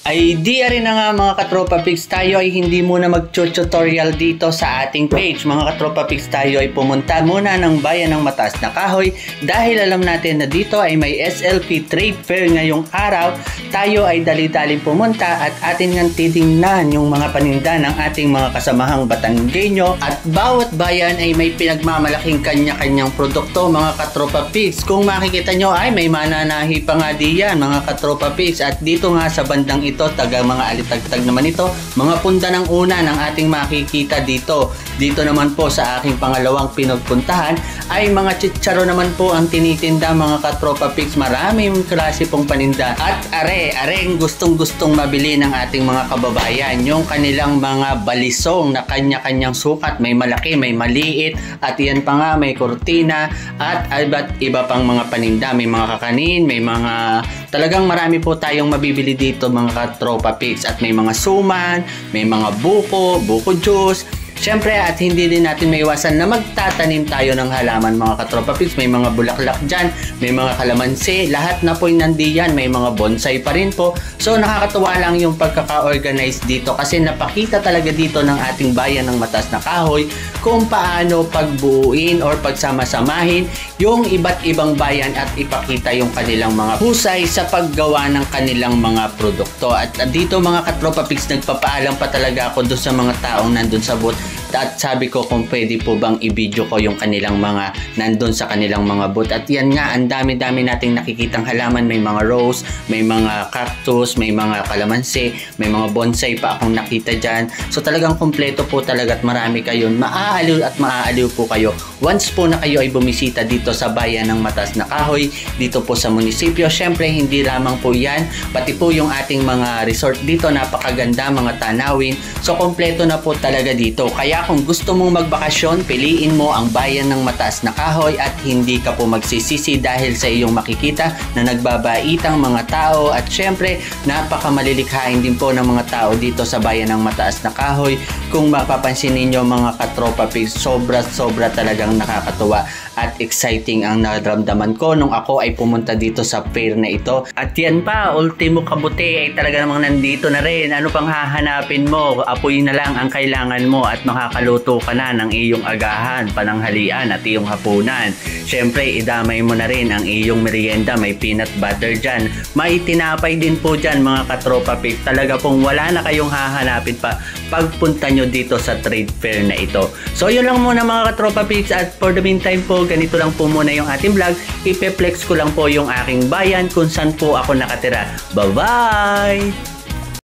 Ay di rin na nga mga katropa pigs, tayo ay hindi muna mag-tutorial dito sa ating page. Mga katropa pigs, tayo ay pumunta muna ng bayan ng Mataas na Kahoy dahil alam natin na dito ay may SLP Trade Fair ngayong araw. Tayo ay dali-daling pumunta at atin ngang titingnan yung mga paninda ng ating mga kasamahang Batanggenyo, at bawat bayan ay may pinagmamalaking kanya-kanyang produkto mga katropa pigs. Kung makikita nyo ay may mananahi pa nga diyan mga katropa pigs, at dito nga sa bandang ito taga mga alitagtag naman ito, mga punda ng una ng ating makikita dito. Dito naman po sa aking pangalawang pinagpuntahan ay mga chicharo naman po ang tinitinda mga katropa pigs. Maraming klase pong paninda, at areng gustong mabili ng ating mga kababayan yung kanilang mga balisong na kanya-kanyang sukat, may malaki, may maliit, at yan pa nga may kurtina at iba pang mga paninda, may mga kakanin, may mga talagang marami po tayong mabibili dito mga katropa pigs, at may mga suman, may mga buko juice. Siyempre, at hindi din natin maiwasan na magtatanim tayo ng halaman mga katropa pigs. May mga bulaklak dyan, may mga kalamansi, lahat na po nandiyan, may mga bonsai pa rin po. So nakakatuwa lang yung pagkaka-organize dito, kasi napakita talaga dito ng ating bayan ng Mataas na Kahoy kung paano pagbuuin or pagsama-samahin yung iba't ibang bayan at ipakita yung kanilang mga husay sa paggawa ng kanilang mga produkto. At dito mga katropa pigs, nagpapaalam pa talaga ako doon sa mga taong nandun sa booth, at sabi ko kung pwede po bang i-video ko yung kanilang mga nandun sa kanilang mga booth. At yan nga, ang dami-dami nating nakikitang halaman, may mga rose, may mga cactus, may mga kalamansi, may mga bonsai pa akong nakita dyan. So talagang kompleto po talaga, at marami kayo, maaaliw po kayo once po na kayo ay bumisita dito sa bayan ng Mataas na Kahoy, dito po sa munisipyo. Syempre hindi lamang po yan, pati po yung ating mga resort dito, napakaganda, mga tanawin. So kompleto na po talaga dito. Kaya kung gusto mong magbakasyon, piliin mo ang bayan ng Mataas na Kahoy at hindi ka po magsisisi dahil sa iyong makikita na nagbabaitang mga tao. At syempre napakamalilikhain din po ng mga tao dito sa bayan ng Mataas na Kahoy. Kung mapapansin ninyo mga katropa pigs, sobra talagang nakakatuwa at exciting ang naramdaman ko nung ako ay pumunta dito sa fair na ito. At yan pa, ultimo kabuti ay talaga namang nandito na rin. Ano pang hahanapin mo? Apoy na lang ang kailangan mo at makakaluto ka na ng iyong agahan, pananghalian at iyong hapunan. Syempre, idamay mo na rin ang iyong merienda. May peanut butter dyan. May tinapay din po dyan mga katropa pigs. Talaga pong wala na kayong hahanapin pa pagpunta nyo dito sa trade fair na ito. So yun lang muna mga katropa pigs, at for the meantime po, ganito lang po muna yung ating vlog. Ipe-flex ko lang po yung aking bayan kung saan po ako nakatira. Bye-bye!